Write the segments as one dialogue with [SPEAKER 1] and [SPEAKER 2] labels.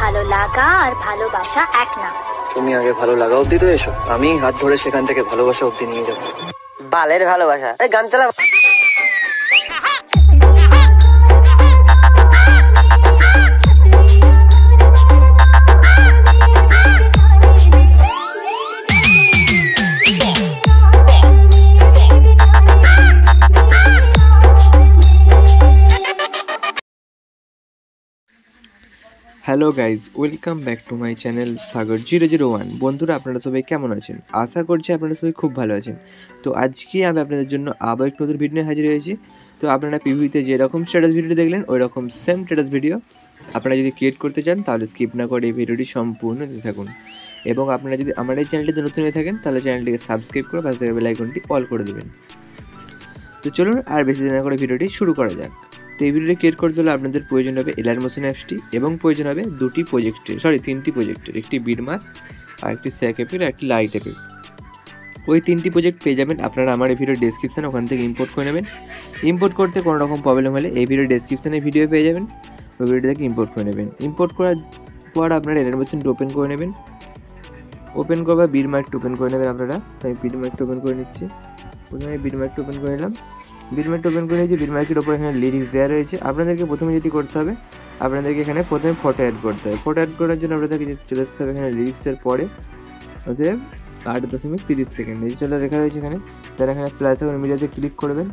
[SPEAKER 1] ভালো লাগা আর ভালোবাসা এক না।
[SPEAKER 2] তুমি আগে ভালো লাগা অব্দি তো এসো, আমি হাত ধরে সেখান থেকে ভালোবাসা অব্দি নিয়ে যাবো।
[SPEAKER 3] বালের ভালোবাসা, এই গান চালা।
[SPEAKER 4] Hello guys, welcome back to my channel Sagar 001। বন্ধুরা, আপনারা সবাই কেমন আছেন? আশা করছি আপনারা সবাই খুব ভালো আছেন। তো আজকে আমি আপনাদের জন্য আবার এক নতুন ভিডিও নিয়ে হাজির হয়েছি। তো আপনারা পিভিতে যেরকম স্ট্যাটাস ভিডিও দেখলেন ওই রকম সেম স্ট্যাটাস ভিডিও আপনারা যদি ক্রিয়েট করতে চান তাহলে স্কিপ না করে এই ভিডিওটি সম্পূর্ণ দেখতে থাকুন। এবং আপনারা যদি আমার এই চ্যানেলটিতে নতুন হয়ে থাকেন তাহলে চ্যানেলটিকে সাবস্ক্রাইব করে পাশে থাকা বেল আইকনটি অল করে দেবেন। তো চলুন আর বেশি দিন না করে ভিডিওটি শুরু করা যাক। তো এই ভিডিওটি ক্রিয়েট করতে হলে আপনাদের প্রয়োজন হবে এলার মোশন অ্যাপসটি এবং প্রয়োজন হবে তিনটি প্রজেক্টের, একটি বিডমার্ক আর একটি স্যাক অ্যাপের আর একটি লাইট অ্যাপের। ওই তিনটি প্রজেক্ট পেয়ে যাবেন আপনারা আমার এই ভিডিওর ডেসক্রিপশানে, ওখান থেকে ইম্পোর্ট করে নেবেন। ইম্পোর্ট করতে কোনো রকম প্রবলেম হলে এই ভিডিওর ডেসক্রিপশানে ভিডিও পেয়ে যাবেন, ওই ভিডিও থেকে ইম্পোর্ট করে নেবেন। ইম্পোর্ট করার পর আপনারা এলার মোশনটি ওপেন করে নেবেন। ওপেন করবার বিডমার্কটি ওপেন করে নেবেন আপনারা। তো আমি বিডমার্কটি ওপেন করে নিচ্ছি। প্রথমে বিডমার্কটি ওপেন করে নিলাম। বিডমার্কটি ওপেন করে নিয়েছি। বিডমার্কের ওপর এখানে লিরিক্স দেওয়া রয়েছে। আপনাদেরকে প্রথমে যেটি করতে হবে, আপনাদেরকে এখানে প্রথমে ফটো অ্যাড করতে হবে। ফটো অ্যাড করার জন্য আপনাদেরকে চলে আসতে হবে এখানে লিরিক্সের পরে ওদের 8.30 সেকেন্ড এই চলে লেখা রয়েছে এখানে। তারা এখানে প্লাস এখন মিডিয়াতে ক্লিক করবেন।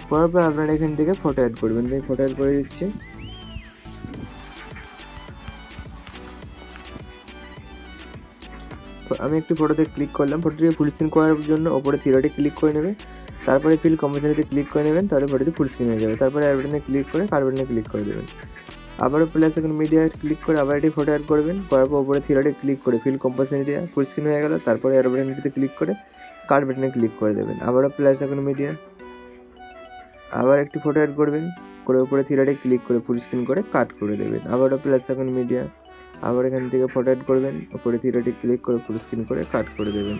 [SPEAKER 4] করার পর আপনারা এখান থেকে ফটো অ্যাড করবেন। তাই ফটো অ্যাড করে দিচ্ছি। আমি একটি ফটোতে ক্লিক করলাম। ফটোটিকে ফুল স্ক্রিন করার জন্য ওপরে থ্রি ক্লিক করে নেবে। তারপরে ফিল কম্পোজিশনে ক্লিক করে নেবেন, তাহলে ফটোটি ফুল স্ক্রিন হয়ে যাবে। তারপরে অ্যাড বাটনে ক্লিক করে কার্ড বাটনে ক্লিক করে দেবেন। আবারও প্লাস এখন মিডিয়া ক্লিক করে আবার এটি ফটো অ্যাড করবেন। করার পর ওপরে থ্রি ক্লিক করে fill composition area full screen হয়ে গেল। তারপরে অ্যাড বাটনটিতে ক্লিক করে কার্ড বাটনে ক্লিক করে দেবেন। আবারও প্লাস এখন মিডিয়া, আবার একটি ফটো অ্যাড করবেন। করে ওপরে থ্রি ক্লিক করে ফুল স্ক্রিন করে কাট করে দেবেন। আবারও প্লাস এখন মিডিয়া, আবার এখান থেকে ফটো অ্যাড করবেন। ওপরে থ্রি ক্লিক করে ফুল স্ক্রিন করে কাট করে দেবেন।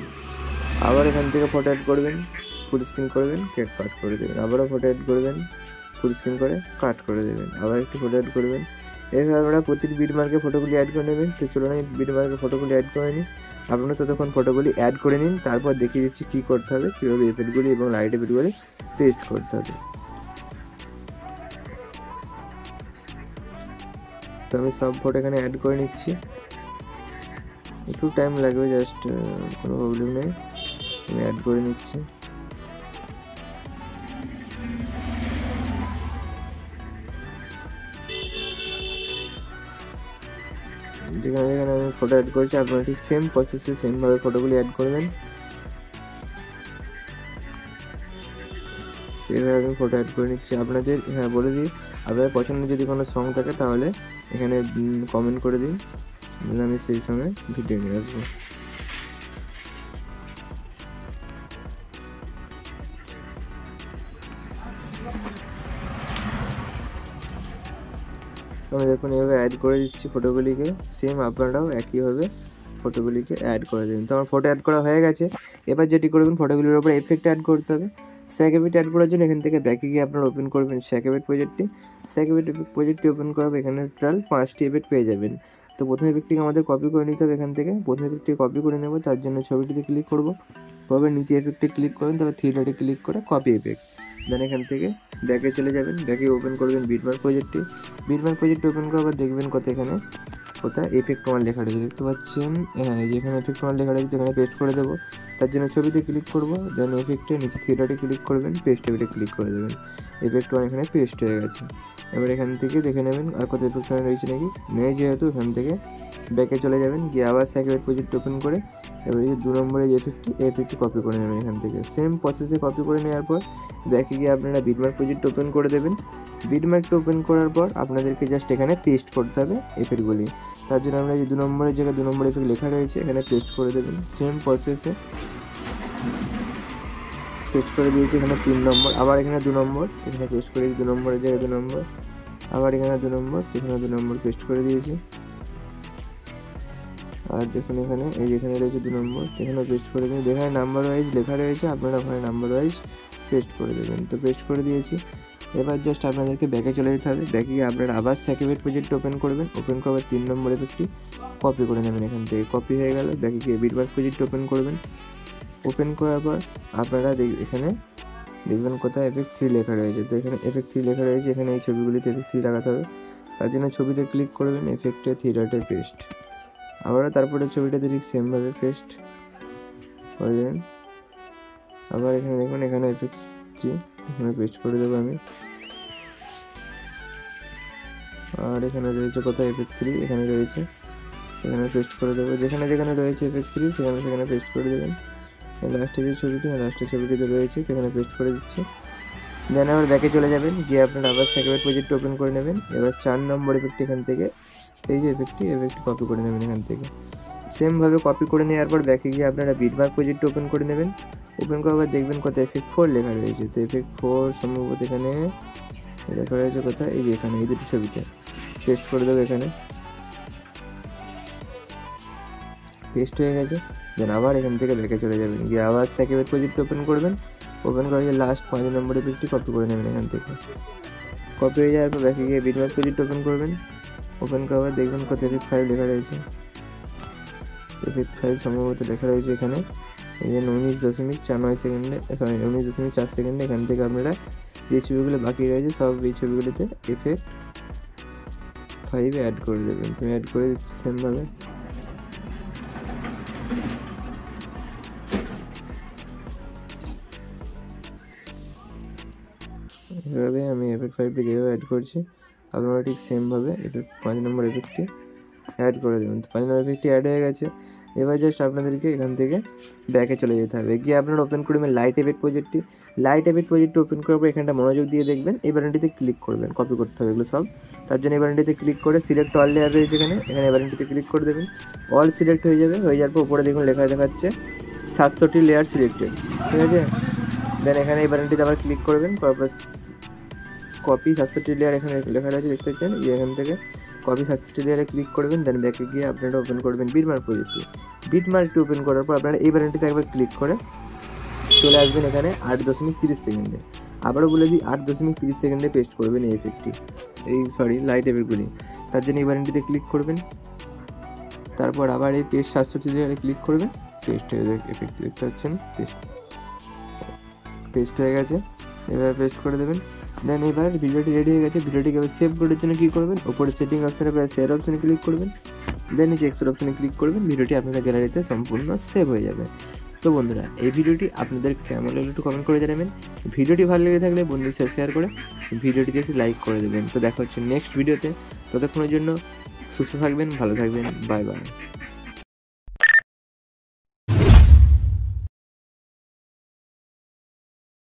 [SPEAKER 4] আবার এখান থেকে ফটো অ্যাড করবেন, ফুল স্ক্রিন করবেন, কাট করে দেবেন। আবারও ফটো অ্যাড করবেন, ফুল স্ক্রিন করে কাট করে দেবেন। আবার একটি ফটো অ্যাড করবেন। এইভাবে আপনারা প্রতিটি বিডমার্কে ফটোগুলি অ্যাড করে নেবেন। তো চলুন আমি বিডমার্কে ফটোগুলি অ্যাড করে নিই। আপনারা ততক্ষণ ফটোগুলি অ্যাড করে নিন, তারপর দেখিয়ে দিচ্ছি কী করতে হবে, কীভাবে এফেক্টগুলি এবং লাইট এফেক্টগুলি পেস্ট করতে হবে। তো আমি সব ফটো এখানে অ্যাড করে নিচ্ছি। একটু টাইম লাগবে, জাস্ট কোনো প্রবলেম নেই, আমি অ্যাড করে নিচ্ছি। যেখানে যেখানে আমি ফটো অ্যাড করেছি আপনারা ঠিক সেম প্রসেসে সেমভাবে ফটোগুলি অ্যাড করবেন। এভাবে আমি ফটো অ্যাড করে নিচ্ছি। আপনাদের বলে দিই, আপনাদের পছন্দের যদি কোনো সং থাকে তাহলে এখানে কমেন্ট করে দিন, আমি সেই সঙ্গে ভিডিও নিয়ে আসবো। আমি দেখুন এভাবে অ্যাড করে দিচ্ছি ফটোগুলিকে। সেম আপনারাও একইভাবে ফটোগুলিকে অ্যাড করে দেবেন। তো আমার ফটো অ্যাড করা হয়ে গেছে। এবার যেটি করবেন, ফটোগুলির ওপরে এফেক্ট অ্যাড করতে হবে। স্যাক এফেক্ট অ্যাড করার জন্য এখান থেকে ব্যাকে গিয়ে আপনারা ওপেন করবেন স্যাক এফেক্ট প্রজেক্টটি। স্যাক এফেক্ট প্রজেক্টটি ওপেন করার এখানে টোটাল 5টি এফেক্ট পেয়ে যাবেন। তো প্রথম এফেক্টটিকে আমাদের কপি করে নিতে হবে এখান থেকে। প্রথম এফেক্টটি কপি করে নেব, তার জন্য ছবিটিতে ক্লিক করব। তবে নিচে এফেক্টে ক্লিক করবেন, তবে থ্রি ডটে ক্লিক করে কপি এফেক্ট। দেন এখান থেকে ব্যাকে চলে যাবেন। ব্যাকে ওপেন করবেন বিডমার্ক প্রজেক্টটি। বিডমার্ক প্রজেক্টটি ওপেন করার পর দেখবেন কোথায় এফেক্ট ওয়ান লেখা রয়েছে, দেখতে পাচ্ছেন। হ্যাঁ, যেখানে এফেক্ট ওয়ান লেখা রয়েছে সেখানে পেস্ট করে দেবো। তার জন্য ছবিতে ক্লিক করব। দেন এফেক্টে নিচে থ্রি ডটে ক্লিক করবেন, পেস্ট এফেক্টে ক্লিক করে দেবেন। এফেক্ট ওয়ান এখানে পেস্ট হয়ে গেছে। এবার এখান থেকে দেখে নেবেন আর কোথায় এফেক্ট ওয়ান রয়েছে নাকি নেই, যেহেতু এখান থেকে ব্যাকে চলে যাবেন, গিয়ে আবার স্যাক এফেক্ট প্রজেক্ট ওপেন করে এবার এই যে 2 নম্বরে যে এফেক্টটি কপি করে নেবেন এখান থেকে। সেম প্রসেসে কপি করে নেওয়ার পর ব্যাকে গিয়ে আপনারা বিডমার্ক প্রজেক্ট ওপেন করে দেবেন। বিডমার্কটা ওপেন করার পর আপনাদেরকে জাস্ট এখানে পেস্ট করতে হবে এফেক্টগুলি। তার জন্য আমরা যে 2 নম্বরের জায়গায় 2 নম্বর এফেক্ট লেখা রয়েছে এখানে পেস্ট করে দেবেন। সেম প্রসেসে পেস্ট করে দিয়েছি এখানে 3 নম্বর, আবার এখানে 2 নম্বর, এখানে পেস্ট করে 2 নম্বরের জায়গায় 2 নম্বর, আবার এখানে 2 নম্বর, এখানে 2 নম্বর পেস্ট করে দিয়েছি। আর দেখুন এখানে এই যেখানে রয়েছে 2 নম্বর, এখানে পেস্ট করে দিন। যেখানে নাম্বার ওয়াইজ লেখা রয়েছে আপনারা ওখানে নাম্বার ওয়াইজ পেস্ট করে দেবেন। তো পেস্ট করে দিয়েছি। এবার জাস্ট আপনাদেরকে ব্যাকে চলে যেতে হবে। ব্যাকে গিয়ে আপনারা আবার স্যাকিউরেট প্রজেক্ট ওপেন করবেন। ওপেন করার 3 নম্বর এফেক্টটি কপি করে নেবেন এখান থেকে। কপি হয়ে গেল। ব্যাকে গিয়ে বিটমার্ক প্রজেক্ট ওপেন করবেন। ওপেন করার পর আপনারা এখানে দেখবেন কোথায় এফেক্ট 3 লেখা রয়েছে। তো এখানে এফেক্ট 3 লেখা রয়েছে, এখানে এই ছবিগুলিতে এফেক্ট 3 লাগাতে হবে। তার জন্য ছবিতে ক্লিক করবেন, এফেক্টে 3 ডটে পেস্ট। আবারও তারপরে ছবিটাতে ঠিক সেমভাবে পেস্ট করে দেবেন। আবার এখানে দেখবেন এখানে এফেক্ট 3 এখানে পেস্ট করে দেবো আমি। আর এখানে রয়েছে কোথায় এফেক্ট 3 এখানে রয়েছে, এখানে পেস্ট করে দেবো। যেখানে যেখানে রয়েছে এফেক্ট 3 সেখানে পেস্ট করে দেবেন। লাস্টের যে ছবিটি লাস্টের ছবিটিতে রয়েছে সেখানে পেস্ট করে দিচ্ছি। দেন আবার ব্যাকে চলে যাবেন, গিয়ে আপনারা আবার স্যাকিউরেট প্রজেক্ট ওপেন করে নেবেন। এবার 4 নম্বর এফেক্ট এখান থেকে এই যে এফেক্টটি কপি করে নেবেন এখান থেকে। সেমভাবে কপি করে নেওয়ার পর ব্যাকে গিয়ে আপনারা বিটমার্ক প্রজেক্ট ওপেন করে নেবেন। ওপেন করার পর দেখবেন কোথায় এফেক্ট 4 লেখা রয়েছে। তো এফেক্ট 4 সম্ভবত এখানে লেখা রয়েছে কোথায়, এই যে এখানে এই দুটো ছবিতে পেস্ট করে দেবো। এখানে পেস্ট হয়ে গেছে। দেন আবার এখান থেকে ব্যাকে চলে যাবেন, গিয়ে আবার স্যাকিউরেট প্রজেক্ট ওপেন করবেন। ওপেন করে লাস্ট 5 নম্বর এফেক্টটি কপি করে নেবেন এখান থেকে। কপি হয়ে যাওয়ার পর ব্যাকে গিয়ে বিটমার্ক প্রজেক্ট ওপেন করবেন। ওপেন করার দেখবেন কোথায় এফেক্ট 5 লেখা রয়েছে। এফেক্ট 5 সম্ভবত লেখা রয়েছে এখানে, এই যে 19.49 সেকেন্ডে, সরি 19.4 সেকেন্ডে। এখান থেকে আপনারা যে ছবিগুলো বাকি রয়েছে সব এই ছবিগুলোতে এফেক্ট 5 অ্যাড করে দেবেন। তুমি অ্যাড করে দিচ্ছি সেমভাবে। এভাবে আমি এফেক্ট 5টি যেভাবে অ্যাড করছি আপনারা ঠিক সেমভাবে এফেক্ট 5 নম্বর এফেক্টটি অ্যাড করে দেবেন। 5 নম্বর এফেক্টটি অ্যাড হয়ে গেছে। এবার জাস্ট আপনাদেরকে এখান থেকে ব্যাকে চলে যেতে হবে, গিয়ে আপনারা ওপেন করবেন লাইট এফেক্ট প্রজেক্টটি। লাইট এফেক্ট প্রজেক্টটি ওপেন করার পর এখানটা মনোযোগ দিয়ে দেখবেন, এই বাটনটিতে ক্লিক করবেন। কপি করতে হবে এগুলো সব। তার জন্য এই বাটনটিতে ক্লিক করে সিলেক্ট অল লেয়ার রয়েছে এখানে এই বাটনটিতে ক্লিক করে দেবেন। অল সিলেক্ট হয়ে যাবে। হয়ে যাওয়ার পর উপরে দেখুন লেখা দেখাচ্ছে 700টি লেয়ার সিলেক্টেড, ঠিক আছে। দেন এখানে এই বাটনটিতে আবার ক্লিক করবেন। করার পর কপি 700টি লেয়ার এখানে লেখা রয়েছে দেখতে পাচ্ছেন, এখান থেকে কপি 700টি লেয়ারে ক্লিক করবেন। দেন ব্যাকে গিয়ে আপনারা ওপেন করবেন বিটমার্ক প্রজেক্টটি। বিটমার্কটি ওপেন করার পর আপনারা এই বাটনটিতে একবার ক্লিক করে চলে আসবেন এখানে 8.30 সেকেন্ডে। আবারও বলে দিই 8.30 সেকেন্ডে পেস্ট করবেন এই এফেক্টটি, লাইট এফেক্টগুলি। তার জন্য এই বাটনটিতে ক্লিক করবেন। তারপর আবার এই পেস্ট 700টি লেয়ারে ক্লিক করবেন। পেস্ট এফেক্ট দেখতে পাচ্ছেন, পেস্ট হয়ে গেছে। এভাবে পেস্ট করে দেবেন। দেন এবার ভিডিওটি রেডি হয়ে গেছে। ভিডিওটিকে এবার সেভ করার জন্য কী করবেন, ওপরে সেটিং অপশানে শেয়ার অপশানে ক্লিক করবেন। দেন নিচে এক্সপোর্ট অপশানে ক্লিক করবেন। ভিডিওটি আপনাদের গ্যালারিতে সম্পূর্ণ সেভ হয়ে যাবে। তো বন্ধুরা এই ভিডিওটি আপনাদের কেমন লাগলো একটু কমেন্ট করে জানাবেন। ভিডিওটি ভালো লেগে থাকলে বন্ধুদের সাথে শেয়ার করে ভিডিওটিতে একটু লাইক করে দেবেন। তো দেখা হচ্ছে নেক্সট ভিডিওতে। ততক্ষণের জন্য সুস্থ থাকবেন, ভালো থাকবেন, বাই বাই।